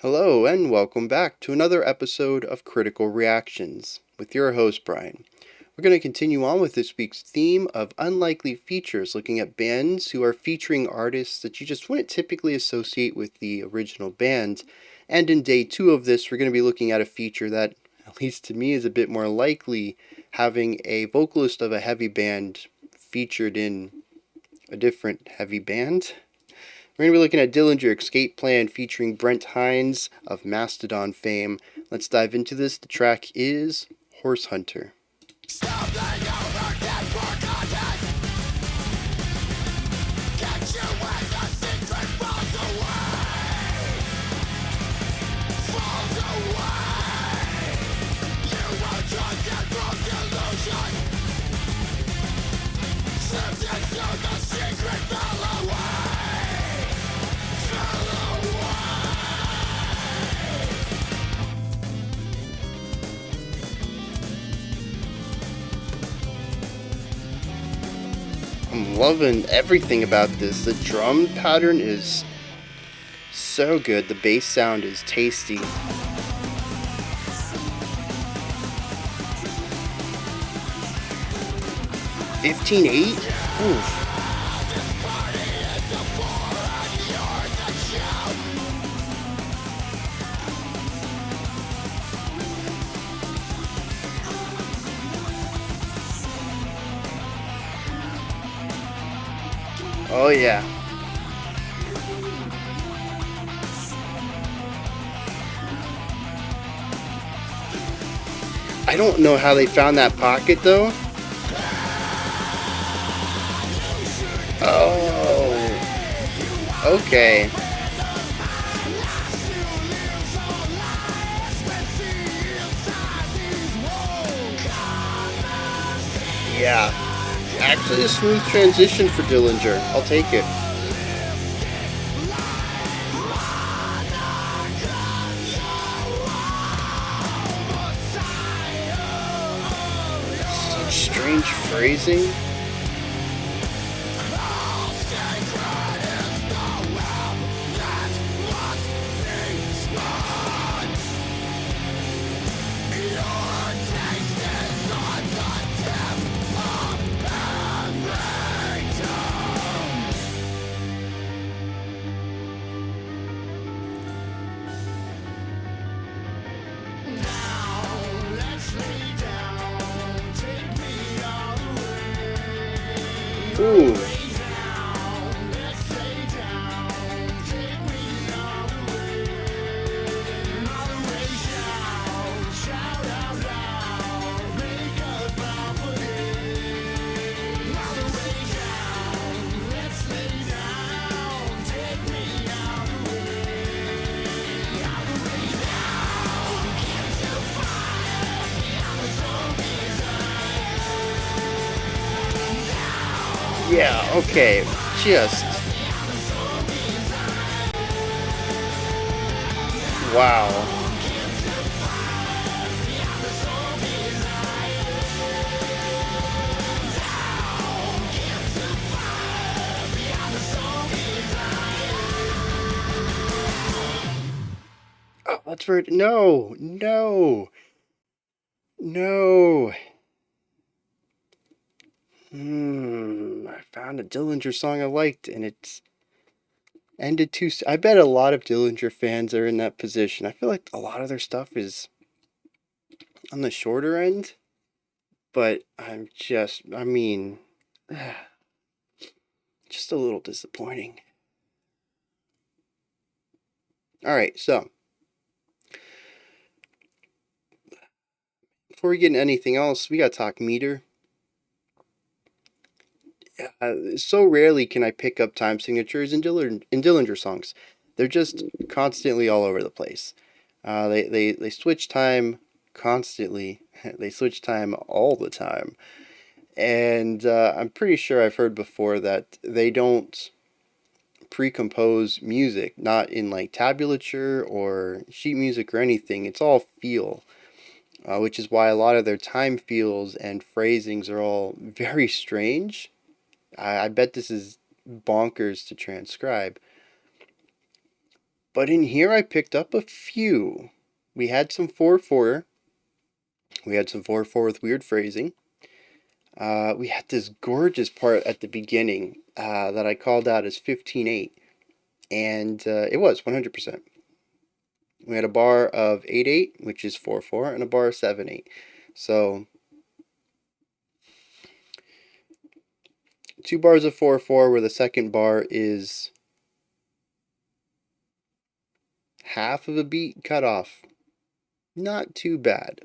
Hello, and welcome back to another episode of Critical Reactions with your host, Bryan. We're going to continue on with this week's theme of unlikely features, looking at bands who are featuring artists that you just wouldn't typically associate with the original band. And in day two of this, we're going to be looking at a feature that, at least to me, is a bit more likely, having a vocalist of a heavy band featured in a different heavy band. We're going to be looking at Dillinger Escape Plan featuring Brent Hines of Mastodon fame. Let's dive into this. The track is Horse Hunter. I'm loving everything about this. The drum pattern is so good. The bass sound is tasty. 15-8? Oof. Oh yeah. I don't know how they found that pocket though. Oh. Okay. Yeah. Actually a smooth transition for Dillinger. I'll take it. Such strange phrasing. Ooh. Yeah, okay. Just. Wow. Oh, that's weird. No, no, no. I found a Dillinger song I liked, and it's ended too. I bet a lot of Dillinger fans are in that position. I feel like a lot of their stuff is on the shorter end, but I mean, just a little disappointing. All right, so before we get into anything else, we gotta talk meter. So rarely can I pick up time signatures in Dillinger songs. They're just constantly all over the place. They switch time constantly. They switch time all the time. And I'm pretty sure I've heard before that they don't pre-compose music, not in like tablature or sheet music or anything. It's all feel, which is why a lot of their time feels and phrasings are all very strange. I bet this is bonkers to transcribe. But in here I picked up a few. We had some 4/4. We had some 4/4 with weird phrasing. We had this gorgeous part at the beginning that I called out as 15/8. And it was 100%. We had a bar of 8/8, which is 4/4, and a bar of 7/8. So 2 bars of 4/4 where the second bar is half of a beat cut off. Not too bad.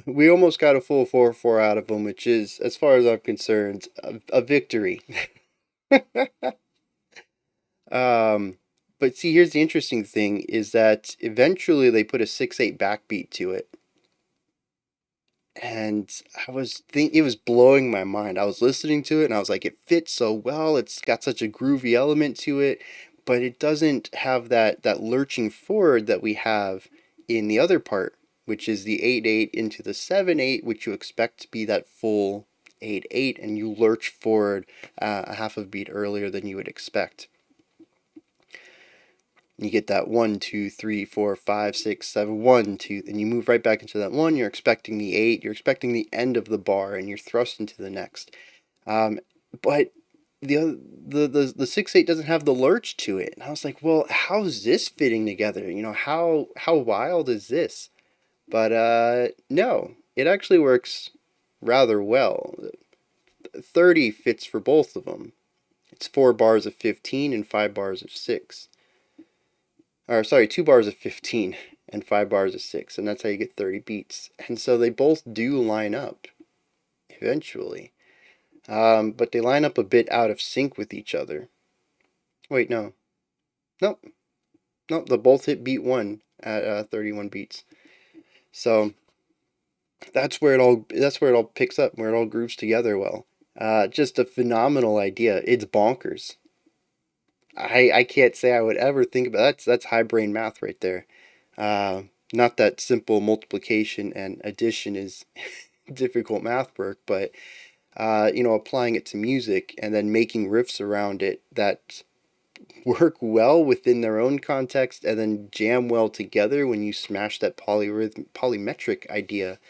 We almost got a full 4/4 out of them, which is, as far as I'm concerned, a victory. But see, here's the interesting thing, is that eventually they put a 6/8 backbeat to it. And it was blowing my mind. I was listening to it and I was like, it fits so well. It's got such a groovy element to it, but it doesn't have that lurching forward that we have in the other part, which is the 8/8 into the 7/8, which you expect to be that full 8/8, and you lurch forward a half of a beat earlier than you would expect. You get that 1, 2, 3, 4, 5, 6, 7, 1, 2, and you move right back into that 1. You're expecting the 8. You're expecting the end of the bar, and you're thrust into the next. But the 6/8 doesn't have the lurch to it, and I was like, well, how's this fitting together? How wild is this? But no, it actually works rather well. 30 fits for both of them. It's 4 bars of 15 and 5 bars of 6. Or sorry, 2 bars of 15 and 5 bars of 6, and that's how you get 30 beats. And so they both do line up eventually, but they line up a bit out of sync with each other. Wait, no, nope, they both hit beat 1 at 31 beats. So that's where it all picks up, where it all grooves together well. Just a phenomenal idea. It's bonkers. I can't say I would ever think about that's high brain math right there. Not that simple multiplication and addition is difficult math work, but applying it to music and then making riffs around it that work well within their own context and then jam well together when you smash that polymetric idea.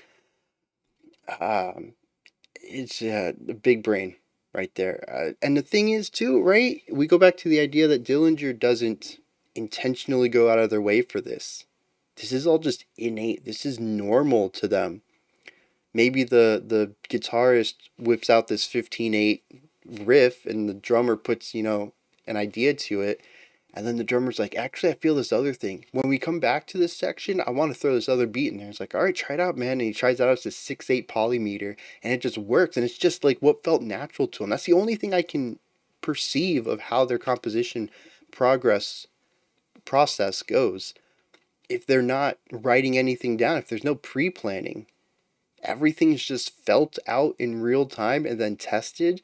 It's a big brain right there. And the thing is, too, right? We go back to the idea that Dillinger doesn't intentionally go out of their way for this. This is all just innate. This is normal to them. Maybe the guitarist whips out this 15/8 riff and the drummer puts, an idea to it. And then the drummer's like, actually, I feel this other thing. When we come back to this section, I want to throw this other beat in there. It's like, all right, try it out, man. And he tries it out. It's a 6/8 polymeter, and it just works. And it's just like what felt natural to him. That's the only thing I can perceive of how their composition process goes. If they're not writing anything down, if there's no pre-planning, everything's just felt out in real time and then tested.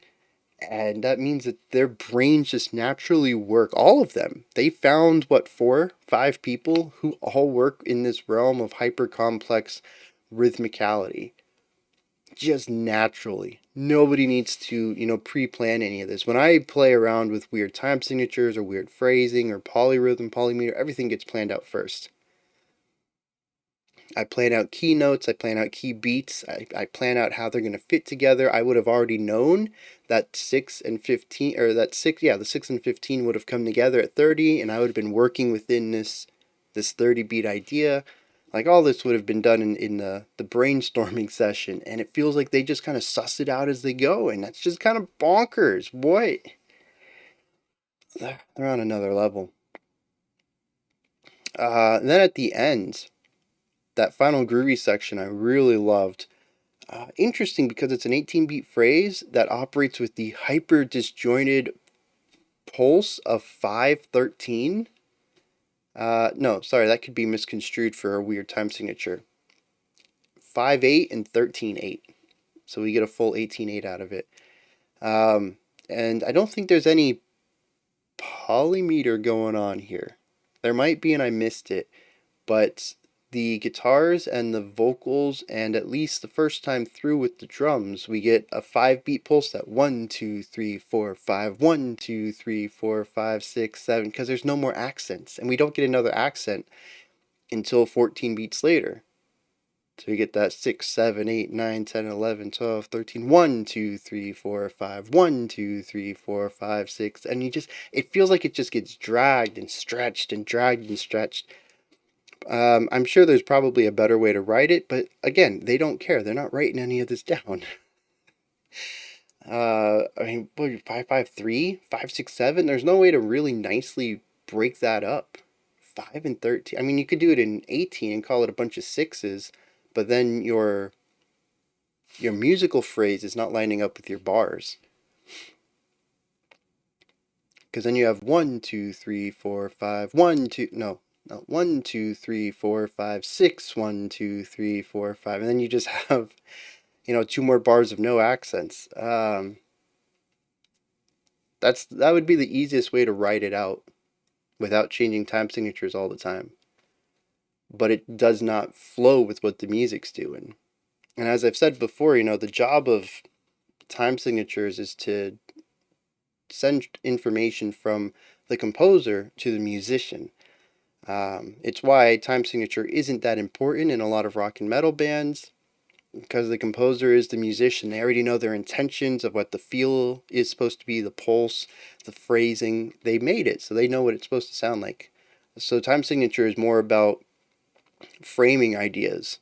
And that means that their brains just naturally work. All of them. They found, 4, 5 people who all work in this realm of hyper complex rhythmicality. Just naturally. Nobody needs to, pre-plan any of this. When I play around with weird time signatures or weird phrasing or polyrhythm, polymeter, everything gets planned out first. I plan out key notes, I plan out key beats, I plan out how they're going to fit together. I would have already known that 6 and 15, or the 6 and 15 would have come together at 30, and I would have been working within this 30 beat idea. Like, all this would have been done in the brainstorming session, and it feels like they just kind of suss it out as they go, and that's just kind of bonkers. Boy, they're on another level. Then at the end, that final groovy section I really loved. Interesting because it's an 18-beat phrase that operates with the hyper disjointed pulse of 5/13. No, sorry, that could be misconstrued for a weird time signature. 5/8 and 13/8. So we get a full 18/8 out of it. And I don't think there's any polymeter going on here. There might be, and I missed it, but the guitars and the vocals, and at least the first time through with the drums, we get a 5-beat pulse that 1, 2, 3, 4, 5, 1, 2, 3, 4, 5, 6, 7, because there's no more accents, and we don't get another accent until 14 beats later. So we get that 6, 7, 8, 9, 10, 11, 12, 13, 1, 2, 3, 4, 5, 1, 2, 3, 4, 5, 6, and it feels like it just gets dragged and stretched and dragged and stretched. I'm sure there's probably a better way to write it, but again, they don't care. They're not writing any of this down. I mean, what, 553, 567? There's no way to really nicely break that up. 5 and 13. I mean, you could do it in 18 and call it a bunch of sixes, but then your musical phrase is not lining up with your bars. Because then you have 1, 2, 3, 4, 5, 1, 2, no, 1, 2, 3, 4, 5, 6, 1, 2, 3, 4, 5, and then you just have, 2 more bars of no accents. That would be the easiest way to write it out without changing time signatures all the time. But it does not flow with what the music's doing. And as I've said before, the job of time signatures is to send information from the composer to the musician. It's why time signature isn't that important in a lot of rock and metal bands, because the composer is the musician. They already know their intentions of what the feel is supposed to be, the pulse, the phrasing. They made it, so they know what it's supposed to sound like. So time signature is more about framing ideas.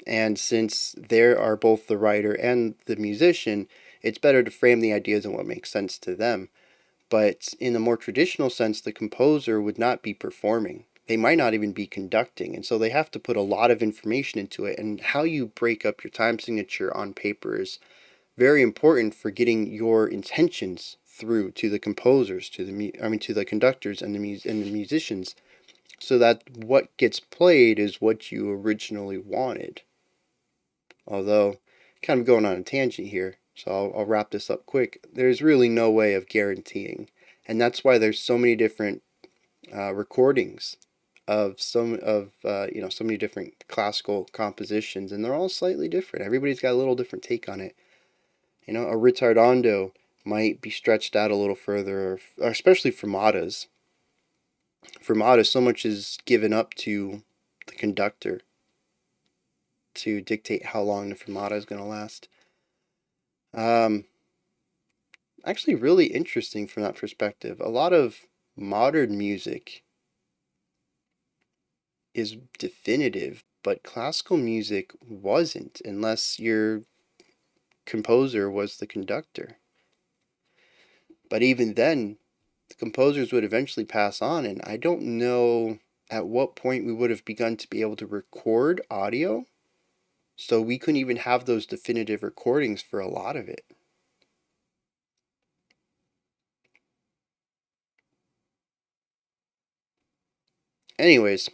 And since there are both the writer and the musician, it's better to frame the ideas and what makes sense to them. But in the more traditional sense, the composer would not be performing. They might not even be conducting. And so they have to put a lot of information into it. And how you break up your time signature on paper is very important for getting your intentions through to the composers, to the conductors and the musicians, so that what gets played is what you originally wanted. Although, kind of going on a tangent here, so I'll wrap this up quick. There's really no way of guaranteeing, and that's why there's so many different recordings of so many different classical compositions, and they're all slightly different. Everybody's got a little different take on it. A ritardando might be stretched out a little further, or especially fermatas. Fermata, so much is given up to the conductor to dictate how long the fermata is going to last. Actually, really interesting from that perspective. A lot of modern music is definitive, but classical music wasn't, unless your composer was the conductor. But even then, the composers would eventually pass on, and I don't know at what point we would have begun to be able to record audio, so we couldn't even have those definitive recordings for a lot of it. Anyways,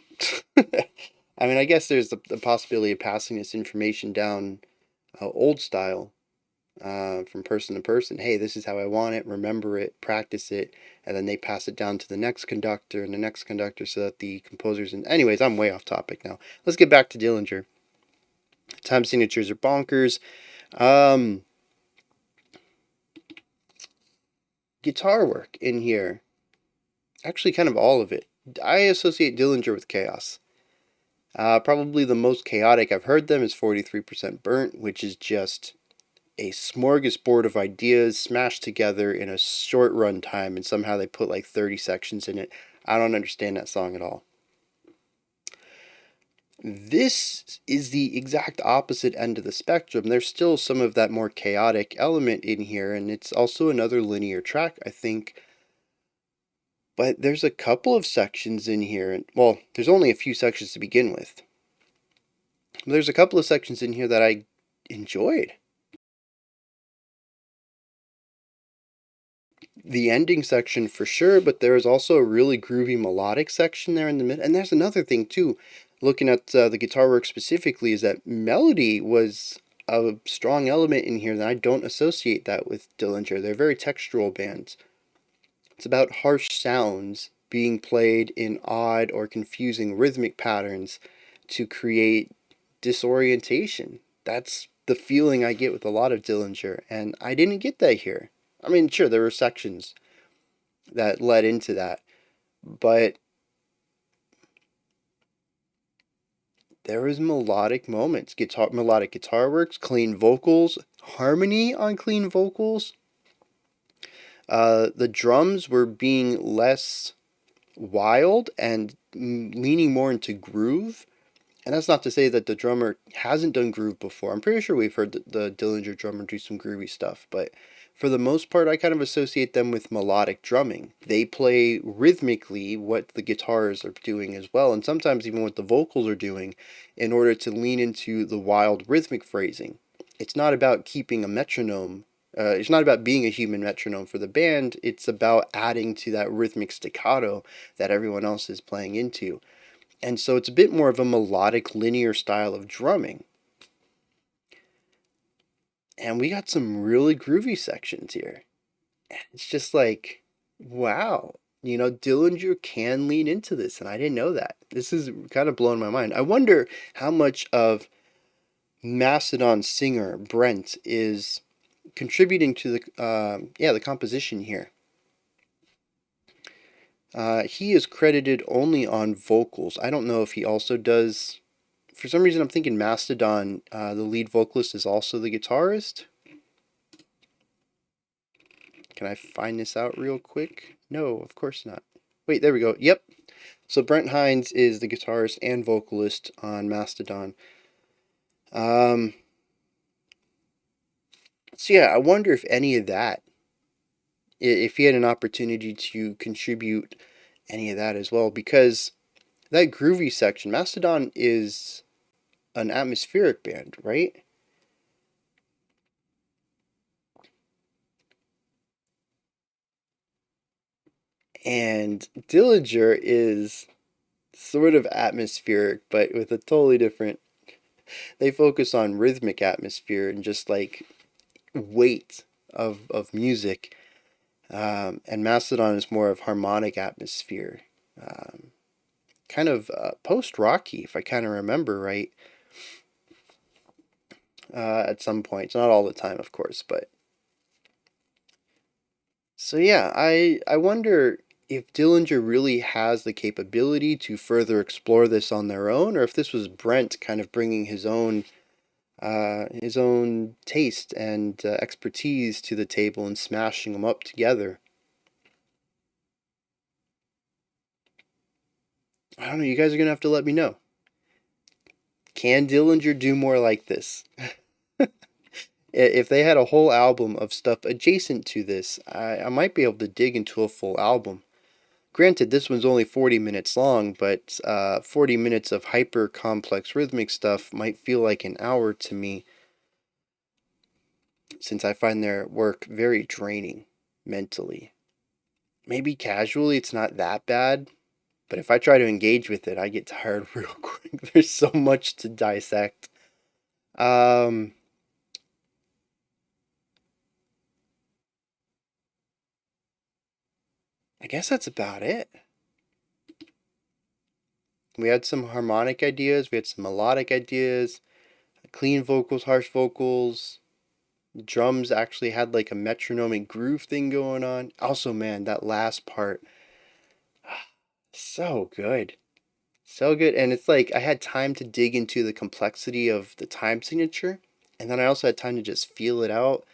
I mean, I guess there's the possibility of passing this information down old style, from person to person. Hey, this is how I want it, remember it, practice it, and then they pass it down to the next conductor and the next conductor, so that the composers. And anyways, I'm way off topic now. Let's get back to Dillinger. Time signatures are bonkers. Guitar work in here, actually kind of all of it. I associate Dillinger with chaos. Probably the most chaotic I've heard them is 43% Burnt, which is just a smorgasbord of ideas smashed together in a short run time, and somehow they put like 30 sections in it. I don't understand that song at all. This is the exact opposite end of the spectrum. There's still some of that more chaotic element in here, and it's also another linear track, I think. But there's a couple of sections in here, and well, there's only a few sections to begin with. There's a couple of sections in here that I enjoyed. The ending section for sure, but there is also a really groovy melodic section there in the middle. And there's another thing too, looking at the guitar work specifically, is that melody was a strong element in here that I don't associate that with Dillinger. They're very textural bands. It's about harsh sounds being played in odd or confusing rhythmic patterns to create disorientation. That's the feeling I get with a lot of Dillinger, and I didn't get that here. I mean, sure, there were sections that led into that, but there was melodic moments, melodic guitar works, clean vocals, harmony on clean vocals. The drums were being less wild and leaning more into groove. And that's not to say that the drummer hasn't done groove before. I'm pretty sure we've heard the Dillinger drummer do some groovy stuff, but for the most part, I kind of associate them with melodic drumming. They play rhythmically what the guitars are doing as well, and sometimes even what the vocals are doing in order to lean into the wild rhythmic phrasing. It's not about keeping a metronome. It's not about being a human metronome for the band. It's about adding to that rhythmic staccato that everyone else is playing into. And so it's a bit more of a melodic, linear style of drumming. And we got some really groovy sections here. It's just like, wow, Dillinger can lean into this, and I didn't know that. This is kind of blowing my mind. I wonder how much of Mastodon singer Brent is contributing to the composition here. He is credited only on vocals. I don't know if he also does. For some reason, I'm thinking Mastodon, the lead vocalist, is also the guitarist. Can I find this out real quick? No, of course not. Wait, there we go. Yep. So Brent Hinds is the guitarist and vocalist on Mastodon. So yeah, I wonder if any of that, if he had an opportunity to contribute any of that as well, because that groovy section, Mastodon is an atmospheric band, right? And Dillinger is sort of atmospheric, but with a totally different. They focus on rhythmic atmosphere and just like weight of music. And Mastodon is more of harmonic atmosphere. Kind of post rocky, if I kind of remember right. At some points, not all the time, of course, but. So yeah, I wonder if Dillinger really has the capability to further explore this on their own, or if this was Brent kind of bringing his own taste and expertise to the table and smashing them up together. I don't know. You guys are gonna have to let me know. Can Dillinger do more like this? If they had a whole album of stuff adjacent to this, I might be able to dig into a full album. Granted, this one's only 40 minutes long, but 40 minutes of hyper complex rhythmic stuff might feel like an hour to me, since I find their work very draining mentally. Maybe casually it's not that bad, but if I try to engage with it, I get tired real quick. There's so much to dissect. I guess that's about it. We had some harmonic ideas, we had some melodic ideas, clean vocals, harsh vocals. Drums actually had like a metronomic groove thing going on. Also, man, that last part, so good. So good. And it's like I had time to dig into the complexity of the time signature. And then I also had time to just feel it out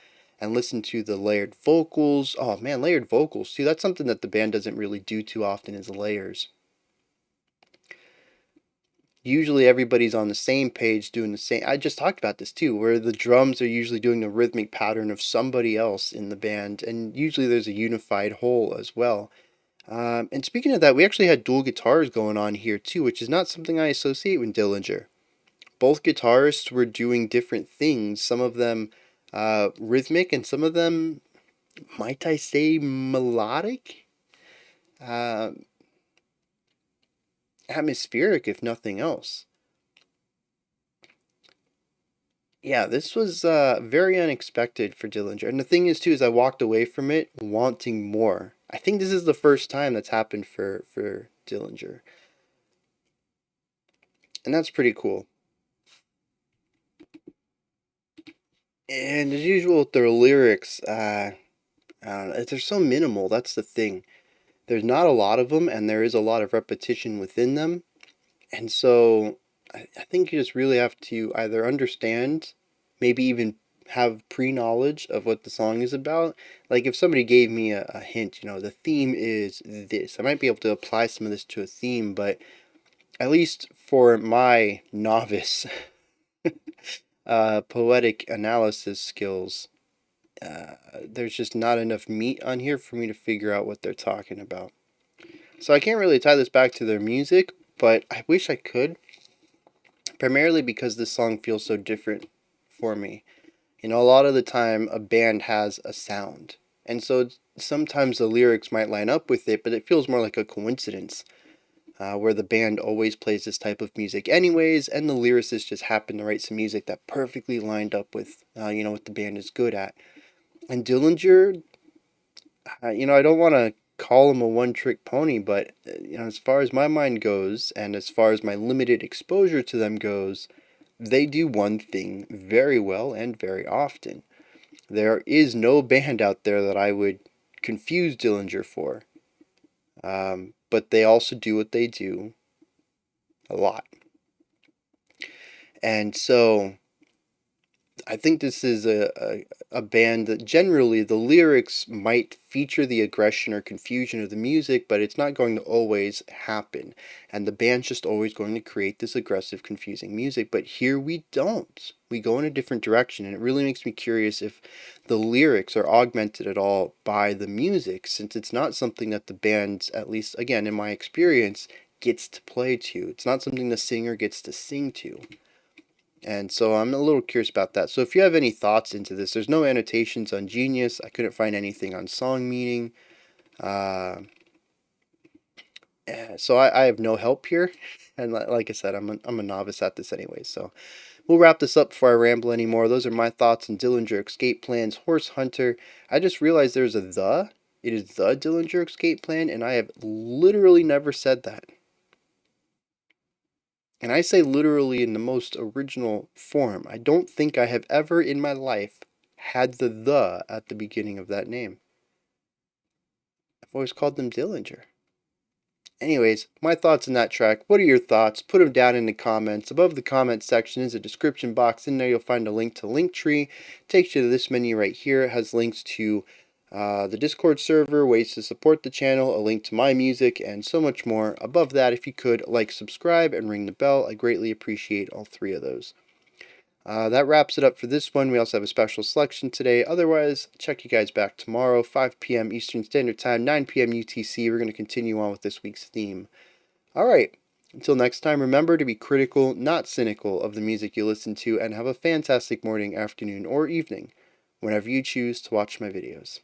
and listen to the layered vocals. Oh man, layered vocals too. That's something that the band doesn't really do too often is layers. Usually everybody's on the same page doing the same. I just talked about this too, where the drums are usually doing the rhythmic pattern of somebody else in the band, and usually there's a unified whole as well. And speaking of that, we actually had dual guitars going on here too, which is not something I associate with Dillinger. Both guitarists were doing different things, some of them rhythmic, and some of them, might I say, melodic? Uh, Atmospheric, if nothing else. Yeah, this was very unexpected for Dillinger. And the thing is, too, is I walked away from it wanting more. I think this is the first time that's happened for Dillinger. And that's pretty cool. And as usual with their lyrics, they're so minimal. That's the thing. There's not a lot of them, and there is a lot of repetition within them. And so I think you just really have to either understand, maybe even have pre-knowledge of what the song is about. Like if somebody gave me a hint, the theme is this, I might be able to apply some of this to a theme, but at least for my novice poetic analysis skills, there's just not enough meat on here for me to figure out what they're talking about. So I can't really tie this back to their music, but I wish I could, primarily because this song feels so different for me. A lot of the time a band has a sound, and so sometimes the lyrics might line up with it, but it feels more like a coincidence, where the band always plays this type of music anyways, and the lyricist just happened to write some music that perfectly lined up with, what the band is good at. And Dillinger, I don't want to call him a one-trick pony, but as far as my mind goes, and as far as my limited exposure to them goes, they do one thing very well and very often. There is no band out there that I would confuse Dillinger for, but they also do what they do a lot. And so I think this is a band that generally the lyrics might feature the aggression or confusion of the music, but it's not going to always happen. And the band's just always going to create this aggressive, confusing music. But here we don't. We go in a different direction, and it really makes me curious if the lyrics are augmented at all by the music, since it's not something that the band, at least again in my experience, gets to play to. It's not something the singer gets to sing to. And so I'm a little curious about that. So if you have any thoughts into this, there's no annotations on Genius. I couldn't find anything on Song Meaning. So I have no help here. And like I said, I'm a novice at this anyway. So we'll wrap this up before I ramble anymore. Those are my thoughts on Dillinger Escape Plan's Horse Hunter. I just realized there's a the. It is the Dillinger Escape Plan, and I have literally never said that. And I say literally in the most original form. I don't think I have ever in my life had the at the beginning of that name. I've always called them Dillinger. Anyways, my thoughts on that track. What are your thoughts? Put them down in the comments. Above the comment section is a description box. In there you'll find a link to Linktree. Takes you to this menu right here. It has links to the Discord server, ways to support the channel, a link to my music, and so much more. Above that, if you could like, subscribe, and ring the bell, I greatly appreciate all three of those. That wraps it up for this one. We also have a special selection today. Otherwise, check you guys back tomorrow, 5 p.m. Eastern Standard Time, 9 p.m. UTC. We're going to continue on with this week's theme. All right. Until next time, remember to be critical, not cynical, of the music you listen to, and have a fantastic morning, afternoon, or evening whenever you choose to watch my videos.